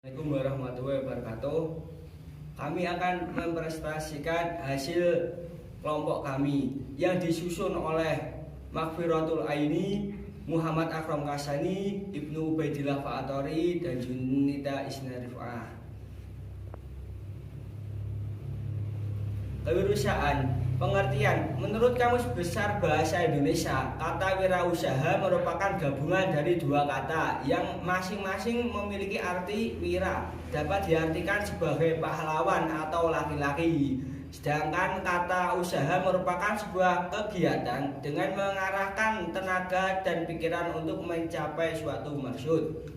Assalamualaikum warahmatullahi wabarakatuh. Kami akan mempresentasikan hasil kelompok kami yang disusun oleh Makfiratul Aini, Muhammad Akram Kasani, Ibnu Ubaidillah Fa'atori, dan Junita Isnarifah. Kewirausahaan. Pengertian, menurut Kamus Besar Bahasa Indonesia, kata wirausaha merupakan gabungan dari dua kata yang masing-masing memiliki arti wira, dapat diartikan sebagai pahlawan atau laki-laki. Sedangkan kata usaha merupakan sebuah kegiatan dengan mengarahkan tenaga dan pikiran untuk mencapai suatu maksud.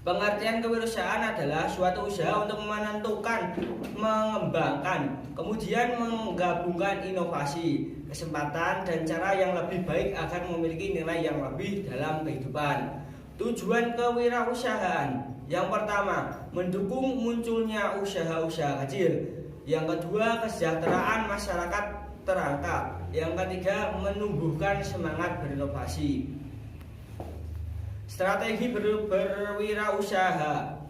Pengertian kewirausahaan adalah suatu usaha untuk menentukan, mengembangkan, kemudian menggabungkan inovasi, kesempatan, dan cara yang lebih baik agar memiliki nilai yang lebih dalam kehidupan. Tujuan kewirausahaan: yang pertama, mendukung munculnya usaha-usaha kecil. Yang kedua, kesejahteraan masyarakat terangkat. Yang ketiga, menumbuhkan semangat berinovasi. Strategi berwirausaha.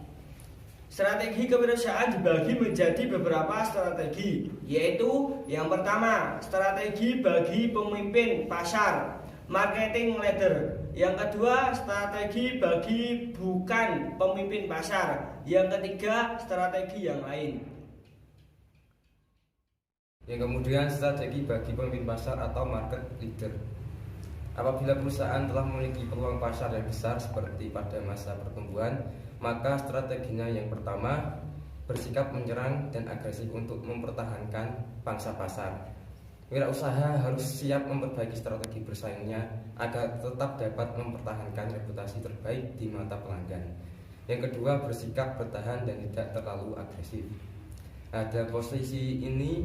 Strategi kewirausahaan dibagi menjadi beberapa strategi, yaitu yang pertama, strategi bagi pemimpin pasar, marketing leader. Yang kedua, strategi bagi bukan pemimpin pasar. Yang ketiga, strategi yang lain. Yang kemudian, strategi bagi pemimpin pasar atau market leader. Apabila perusahaan telah memiliki peluang pasar yang besar seperti pada masa pertumbuhan, maka strateginya yang pertama, bersikap menyerang dan agresif untuk mempertahankan pangsa pasar. Wirausaha harus siap memperbaiki strategi bersaingnya agar tetap dapat mempertahankan reputasi terbaik di mata pelanggan. Yang kedua, bersikap bertahan dan tidak terlalu agresif. Dalam posisi ini,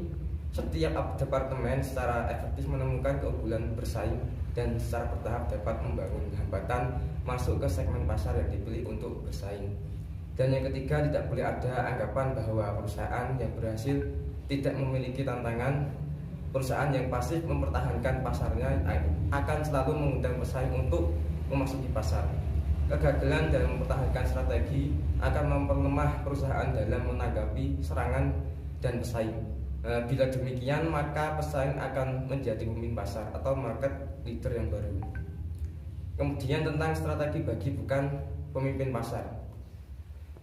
setiap departemen secara efektif menemukan keunggulan bersaing dan secara bertahap dapat membangun hambatan masuk ke segmen pasar yang dipilih untuk bersaing. Dan yang ketiga, tidak boleh ada anggapan bahwa perusahaan yang berhasil tidak memiliki tantangan. Perusahaan yang pasif mempertahankan pasarnya akan selalu mengundang pesaing untuk memasuki pasar. Kegagalan dalam mempertahankan strategi akan memperlemah perusahaan dalam menanggapi serangan dan pesaing. Bila demikian, maka pesaing akan menjadi pemimpin pasar atau market leader yang baru. Kemudian tentang strategi bagi bukan pemimpin pasar.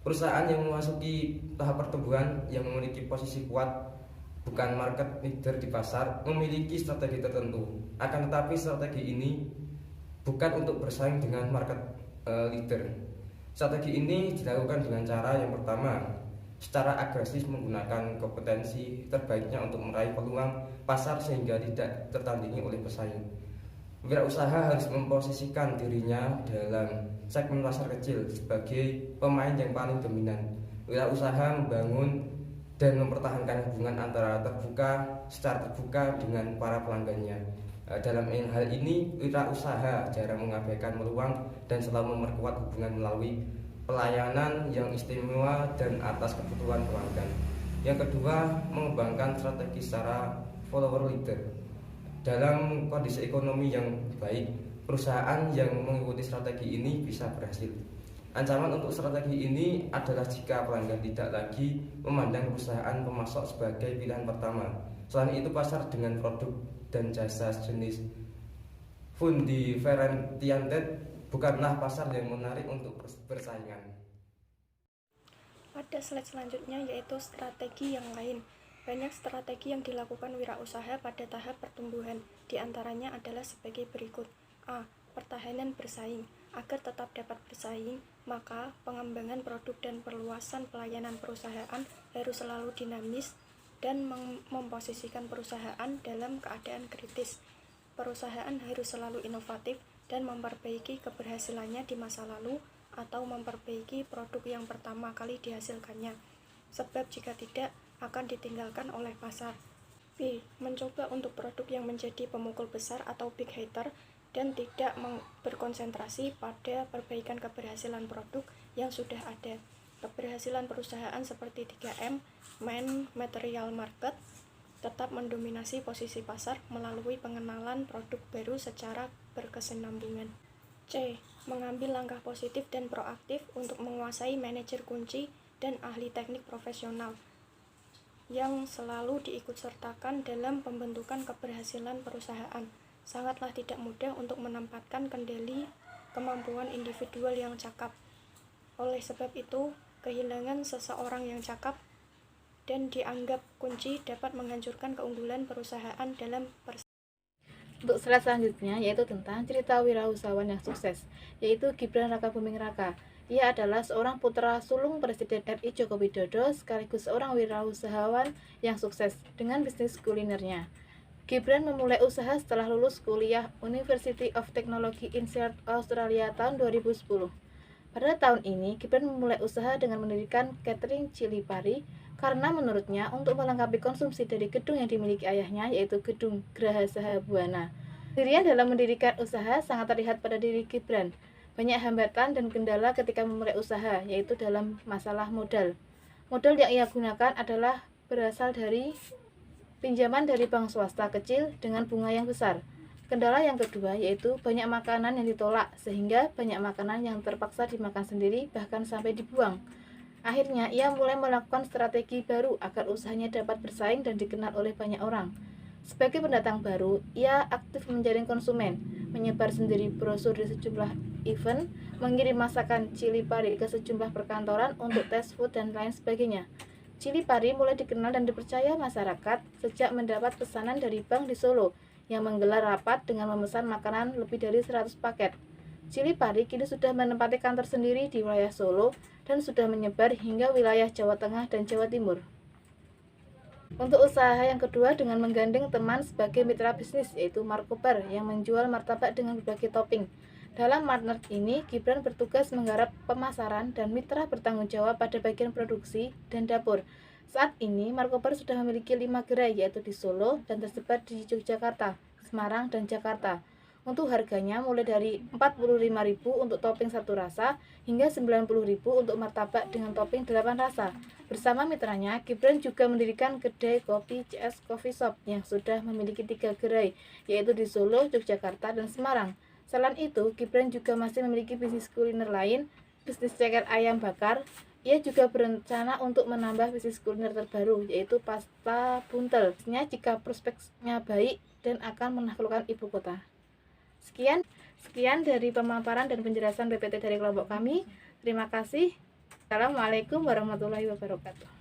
Perusahaan yang memasuki tahap pertumbuhan yang memiliki posisi kuat bukan market leader di pasar memiliki strategi tertentu. Akan tetapi strategi ini bukan untuk bersaing dengan market leader. Strategi ini dilakukan dengan cara yang pertama, secara agresif menggunakan kompetensi terbaiknya untuk meraih peluang pasar sehingga tidak tertandingi oleh pesaing. Wirausaha harus memposisikan dirinya dalam segmen pasar kecil sebagai pemain yang paling dominan. Wirausaha membangun dan mempertahankan hubungan antara secara terbuka dengan para pelanggannya. Dalam hal ini, wirausaha jarang mengabaikan peluang dan selalu memperkuat hubungan melalui pelayanan yang istimewa dan atas kebutuhan pelanggan. Yang kedua, mengembangkan strategi secara follower leader. Dalam kondisi ekonomi yang baik, perusahaan yang mengikuti strategi ini bisa berhasil. Ancaman untuk strategi ini adalah jika pelanggan tidak lagi memandang perusahaan pemasok sebagai pilihan pertama. Selain itu, pasar dengan produk dan jasa sejenis fundamental bukanlah pasar yang menarik untuk bersaingan. Pada slide selanjutnya yaitu strategi yang lain. Banyak strategi yang dilakukan wirausaha pada tahap pertumbuhan. Di antaranya adalah sebagai berikut. A. Pertahanan bersaing. Agar tetap dapat bersaing, maka pengembangan produk dan perluasan pelayanan perusahaan harus selalu dinamis dan memposisikan perusahaan dalam keadaan kritis. Perusahaan harus selalu inovatif dan memperbaiki keberhasilannya di masa lalu atau memperbaiki produk yang pertama kali dihasilkannya, sebab jika tidak akan ditinggalkan oleh pasar. B. Mencoba untuk produk yang menjadi pemukul besar atau big hitter dan tidak berkonsentrasi pada perbaikan keberhasilan produk yang sudah ada. Keberhasilan perusahaan seperti 3M, main material market, tetap mendominasi posisi pasar melalui pengenalan produk baru secara berkesinambungan. C. mengambil langkah positif dan proaktif untuk menguasai manajer kunci dan ahli teknik profesional yang selalu diikutsertakan dalam pembentukan keberhasilan perusahaan. Sangatlah tidak mudah untuk menempatkan kendali kemampuan individual yang cakap. Oleh sebab itu, kehilangan seseorang yang cakap dan dianggap kunci dapat menghancurkan keunggulan perusahaan dalam Untuk slide selanjutnya yaitu tentang cerita wirausahawan yang sukses, yaitu Gibran Rakabuming Raka. Ia adalah seorang putra sulung Presiden RI Joko Widodo sekaligus seorang wirausahawan yang sukses dengan bisnis kulinernya. Gibran memulai usaha setelah lulus kuliah University of Technology in Perth, Australia tahun 2010. Pada tahun ini, Gibran memulai usaha dengan mendirikan catering Cili Pari karena menurutnya untuk melengkapi konsumsi dari gedung yang dimiliki ayahnya, yaitu gedung Graha Sahabuana. Dirinya dalam mendirikan usaha sangat terlihat pada diri Gibran. Banyak hambatan dan kendala ketika memulai usaha, yaitu dalam masalah modal. Modal yang ia gunakan adalah berasal dari pinjaman dari bank swasta kecil dengan bunga yang besar. Kendala yang kedua yaitu banyak makanan yang ditolak, sehingga banyak makanan yang terpaksa dimakan sendiri bahkan sampai dibuang. Akhirnya ia mulai melakukan strategi baru agar usahanya dapat bersaing dan dikenal oleh banyak orang. Sebagai pendatang baru, ia aktif menjaring konsumen, menyebar sendiri brosur di sejumlah event, mengirim masakan Cili Pari ke sejumlah perkantoran untuk tes food dan lain sebagainya. Cili Pari mulai dikenal dan dipercaya masyarakat sejak mendapat pesanan dari bank di Solo yang menggelar rapat dengan memesan makanan lebih dari 100 paket. Cili Pari kini sudah menempati kantor sendiri di wilayah Solo dan sudah menyebar hingga wilayah Jawa Tengah dan Jawa Timur. Untuk usaha yang kedua dengan menggandeng teman sebagai mitra bisnis, yaitu Markobar yang menjual martabak dengan berbagai topping. Dalam partner ini, Gibran bertugas menggarap pemasaran dan mitra bertanggung jawab pada bagian produksi dan dapur. Saat ini, Markobar sudah memiliki 5 gerai, yaitu di Solo dan tersebar di Yogyakarta, Semarang, dan Jakarta. Untuk harganya mulai dari Rp45.000 untuk topping 1 rasa hingga Rp90.000 untuk martabak dengan topping 8 rasa. Bersama mitranya, Gibran juga mendirikan kedai kopi CS Coffee Shop yang sudah memiliki 3 gerai, yaitu di Solo, Yogyakarta, dan Semarang. Selain itu, Gibran juga masih memiliki bisnis kuliner lain, bisnis ceker ayam bakar. Ia juga berencana untuk menambah bisnis kuliner terbaru, yaitu pasta buntel, jika prospeknya baik dan akan menaklukkan ibu kota. Sekian dari pemaparan dan penjelasan PPT dari kelompok kami. Terima kasih. Assalamualaikum warahmatullahi wabarakatuh.